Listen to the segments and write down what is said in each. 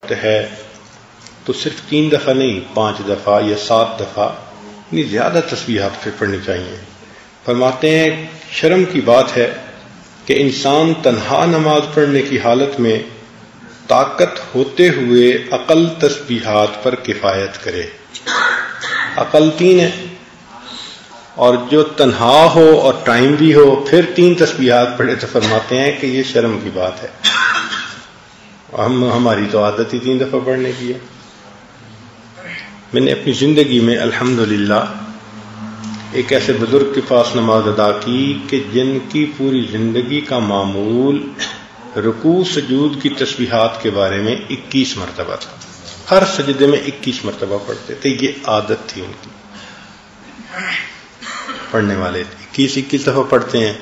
وقت ہے تو صرف 3 دفعہ نہیں 5 دفعہ یا 7 دفعہ اتنی زیادہ تسبیحات پھر پڑھنی چاہیے. فرماتے ہیں شرم کی بات ہے کہ انسان تنہا نماز پڑھنے کی حالت میں طاقت ہوتے ہوئے اقل تسبیحات پر کفایت کرے. عقل 3 ہے اور جو تنہا ہو اور ٹائم بھی ہو پھر 3 تسبیحات پڑھے تو فرماتے ہیں کہ یہ شرم کی بات ہے. ہماری تو عادت ہی 3 دفعہ پڑھنے کی ہے. میں نے اپنی زندگی میں الحمدللہ ایک ایسے بزرگ کے پاس نماز ادا کی کہ جن کی پوری زندگی کا معمول رکوع سجود کی تسبیحات کے بارے میں 21 مرتبہ تھا. ہر سجدے میں 21 مرتبہ پڑھتے تھے. یہ عادت تھی ان کی. پڑھنے والے 21 دفعہ پڑھتے ہیں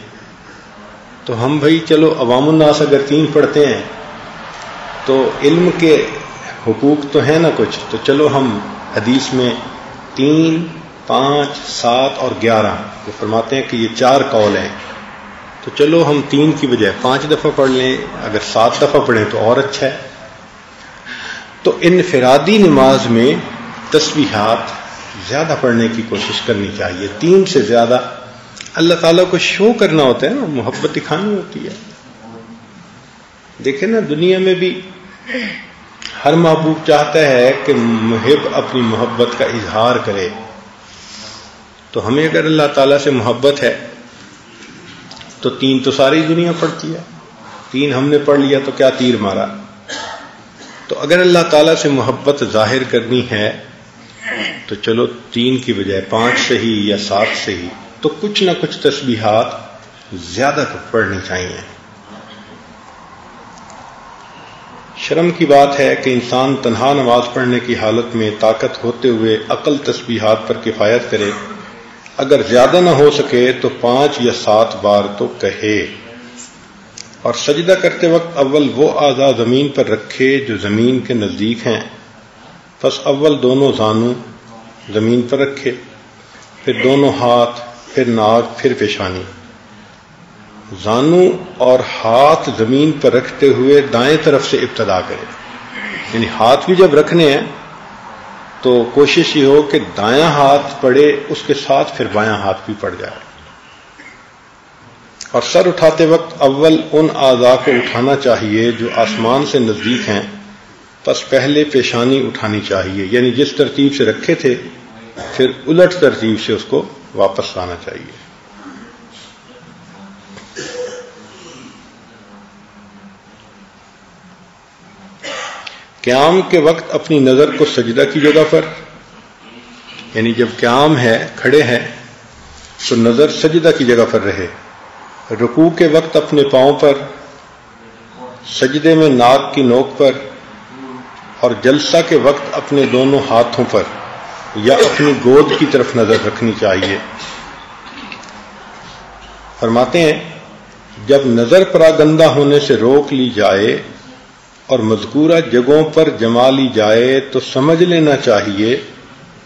تو ہم بھائی چلو عوام الناس اگر 3 پڑھتے ہیں تو علم کے حقوق تو ہیں نا کچھ, تو چلو ہم حدیث میں 3, 5, 7 اور 11 وہ فرماتے ہیں کہ یہ 4 قول ہیں, تو چلو ہم 3 کی بجائے 5 دفعہ پڑھ لیں, اگر 7 دفعہ پڑھیں تو اور اچھا ہے. تو انفرادی نماز میں تسبیحات زیادہ پڑھنے کی کوشش کرنی چاہیے. 3 سے زیادہ. اللہ تعالیٰ کو شو کرنا ہوتا ہے نا, محبت دکھانی ہوتی ہے. دیکھیں نا دنیا میں بھی ہر محبوب چاہتا ہے کہ محب اپنی محبت کا اظہار کرے. تو ہمیں اگر اللہ تعالیٰ سے محبت ہے تو 3 تو ساری دنیا پڑھتی ہے, 3 ہم نے پڑھ لیا تو کیا تیر مارا. تو اگر اللہ تعالیٰ سے محبت ظاہر کرنی ہے تو چلو 3 کی بجائے 5 سے ہی یا 7 سے ہی تو کچھ نہ کچھ تسبیحات زیادہ پڑھنی چاہیے. شرم کی بات ہے کہ انسان تنہا نماز پڑھنے کی حالت میں طاقت ہوتے ہوئے اقل تسبیحات پر کفایت کرے. اگر زیادہ نہ ہو سکے تو 5 یا 7 بار تو کہے. اور سجدہ کرتے وقت اول وہ اعضاء زمین پر رکھے جو زمین کے نزدیک ہیں. پس اول دونوں زانو زمین پر رکھے, پھر دونوں ہاتھ, پھر ناک, پھر پیشانی. زانو اور ہاتھ زمین پر رکھتے ہوئے دائیں طرف سے ابتدا کرے. یعنی ہاتھ بھی جب رکھنے ہیں تو کوشش یہ ہو کہ دایاں ہاتھ پڑے اس کے ساتھ پھر بایاں ہاتھ بھی پڑ جائے. اور سر اٹھاتے وقت اول ان اعضاء کو اٹھانا چاہیے جو آسمان سے نزدیک ہیں, پس پہلے پیشانی اٹھانی چاہیے. یعنی جس ترتیب سے رکھے تھے پھر الٹ ترتیب سے اس کو واپس لانا چاہیے. قیام کے وقت اپنی نظر کو سجدہ کی جگہ پر, یعنی جب قیام ہے کھڑے ہیں تو نظر سجدہ کی جگہ پر رہے. رکوع کے وقت اپنے پاؤں پر, سجدے میں ناک کی نوک پر, اور جلسہ کے وقت اپنے دونوں ہاتھوں پر یا اپنی گود کی طرف نظر رکھنی چاہیے. فرماتے ہیں جب نظر پراگندہ ہونے سے روک لی جائے اور مذکورہ جگہوں پر جما لی جائے تو سمجھ لینا چاہیے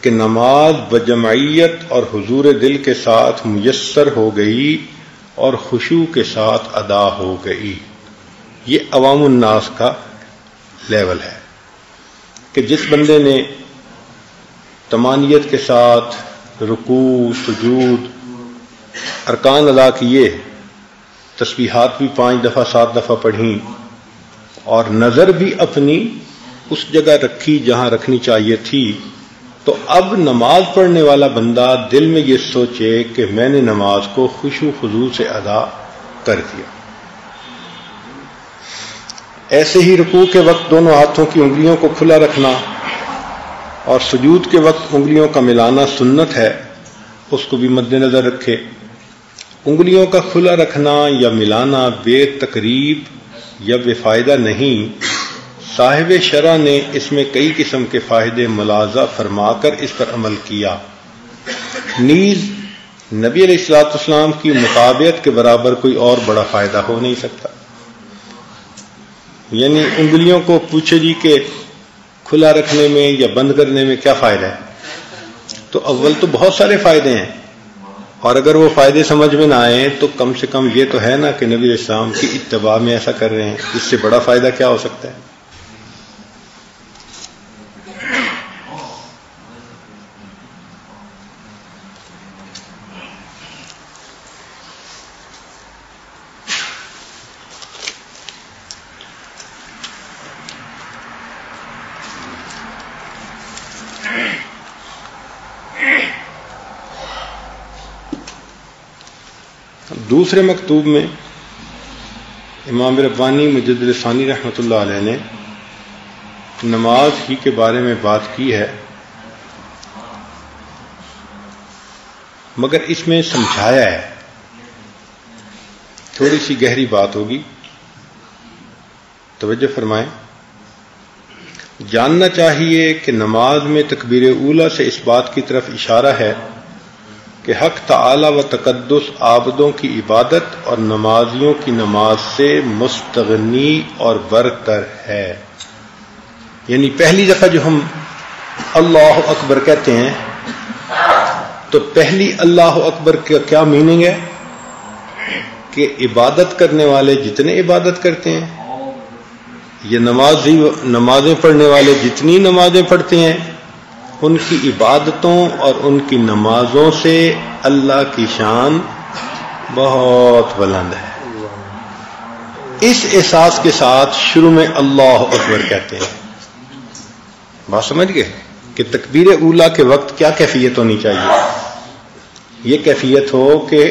کہ نماز بجمعیت اور حضور دل کے ساتھ میسر ہو گئی اور خشوع کے ساتھ ادا ہو گئی. یہ عوام الناس کا لیول ہے کہ جس بندے نے طمانیت کے ساتھ رکوع سجود ارکان ادا کیے, تسبیحات بھی 5 دفعہ 7 دفعہ پڑھیں اور نظر بھی اپنی اس جگہ رکھی جہاں رکھنی چاہیے تھی, تو اب نماز پڑھنے والا بندہ دل میں یہ سوچے کہ میں نے نماز کو خشوع خضوع سے ادا کر دیا. ایسے ہی رکوع کے وقت دونوں ہاتھوں کی انگلیوں کو کھلا رکھنا اور سجود کے وقت انگلیوں کا ملانا سنت ہے, اس کو بھی مد نظر رکھے. انگلیوں کا کھلا رکھنا یا ملانا بے تقریب یا بے فائدہ نہیں. صاحب شرع نے اس میں کئی قسم کے فائدے ملاحظہ فرما کر اس پر عمل کیا. نیز نبی علیہ الصلوۃ والسلام کی مطابعت کے برابر کوئی اور بڑا فائدہ ہو نہیں سکتا. یعنی انگلیوں کو پوچھے جی کہ کھلا رکھنے میں یا بند کرنے میں کیا فائدہ ہے, تو اول تو بہت سارے فائدے ہیں, اور اگر وہ فائدے سمجھ میں نہ آئے تو کم سے کم یہ تو ہے نا کہ نبی علیہ السلام کی اتباع میں ایسا کر رہے ہیں, اس سے بڑا فائدہ کیا ہو سکتا ہے. دوسرے مکتوب میں امام ربانی مجدد ثانی رحمۃ اللہ علیہ نے نماز ہی کے بارے میں بات کی ہے، مگر اس میں سمجھایا ہے، تھوڑی سی گہری بات ہوگی، توجہ فرمائیں۔ جاننا چاہیے کہ نماز میں تکبیر اولیٰ سے اس بات کی طرف اشارہ ہے کہ حق تعالی و تقدس عابدوں کی عبادت اور نمازیوں کی نماز سے مستغنی اور برتر ہے۔ یعنی پہلی دفعہ جو ہم اللہ اکبر کہتے ہیں تو پہلی اللہ اکبر کا کیا میننگ ہے کہ عبادت کرنے والے جتنے عبادت کرتے ہیں، یہ نمازیں پڑھنے والے جتنی نمازیں پڑھتے ہیں، ان کی عبادتوں اور ان کی نمازوں سے اللہ کی شان بہت بلند ہے۔ اس احساس کے ساتھ شروع میں اللہ اکبر کہتے ہیں۔ بات سمجھ گئے کہ تکبیر اولیٰ کے وقت کیا کیفیت ہونی چاہیے؟ یہ کیفیت ہو کہ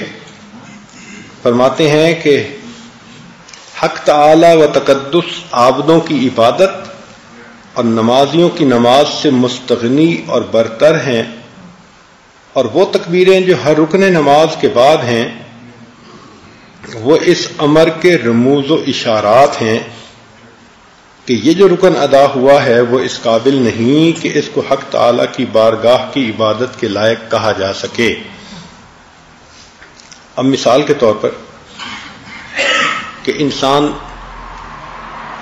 فرماتے ہیں کہ حق تعالی و تقدس عابدوں کی عبادت اور نمازیوں کی نماز سے مستغنی اور برتر ہیں، اور وہ تکبیریں جو ہر رکن نماز کے بعد ہیں وہ اس امر کے رموز و اشارات ہیں کہ یہ جو رکن ادا ہوا ہے وہ اس قابل نہیں کہ اس کو حق تعالی کی بارگاہ کی عبادت کے لائق کہا جا سکے۔ اب مثال کے طور پر کہ انسان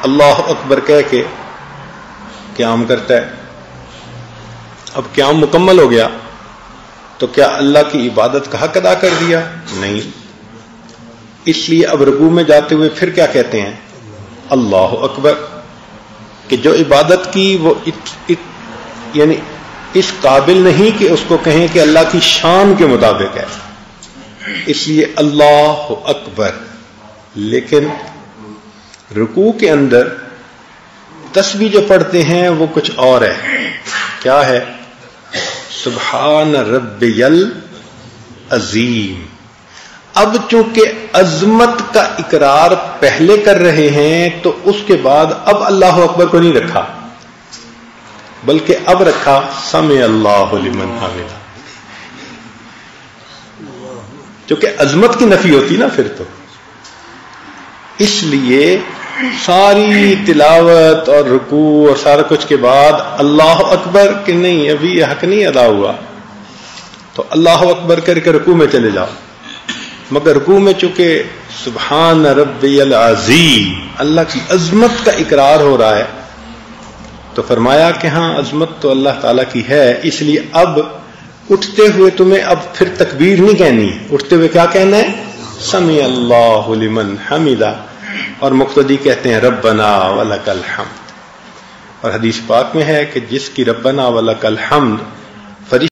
اللہ اکبر کہہ کے قیام کرتا ہے، اب قیام مکمل ہو گیا تو کیا اللہ کی عبادت کا حق ادا کر دیا؟ نہیں، اس لیے اب رکوع میں جاتے ہوئے پھر کیا کہتے ہیں؟ اللہ اکبر، کہ جو عبادت کی وہ یعنی اس قابل نہیں کہ اس کو کہیں کہ اللہ کی شان کے مطابق ہے، اس لیے اللہ اکبر۔ لیکن رکوع کے اندر تسبیح جو پڑھتے ہیں وہ کچھ اور ہے۔ کیا ہے؟ سبحان ربی العظیم۔ اب چونکہ عظمت کا اقرار پہلے کر رہے ہیں تو اس کے بعد اب اللہ اکبر کو نہیں رکھا، بلکہ اب رکھا سمع اللہ لمن حمدہ، چونکہ عظمت کی نفی ہوتی نا پھر تو، اس لیے ساری تلاوت اور رکوع اور سارا کچھ کے بعد اللہ اکبر کہ نہیں ابھی یہ حق نہیں ادا ہوا، تو اللہ اکبر کر کے رکوع میں چلے جاؤ، مگر رکوع میں چونکہ سبحان ربی العظیم اللہ کی عظمت کا اقرار ہو رہا ہے تو فرمایا کہ ہاں عظمت تو اللہ تعالیٰ کی ہے، اس لیے اب اٹھتے ہوئے تمہیں اب پھر تکبیر نہیں کہنی، اٹھتے ہوئے کیا کہنا ہے؟ سمع اللہ لمن حمدہ، اور مقتدی کہتے ہیں ربنا ولک الحمد۔ اور حدیث پاک میں ہے کہ جس کی ربنا ولک الحمد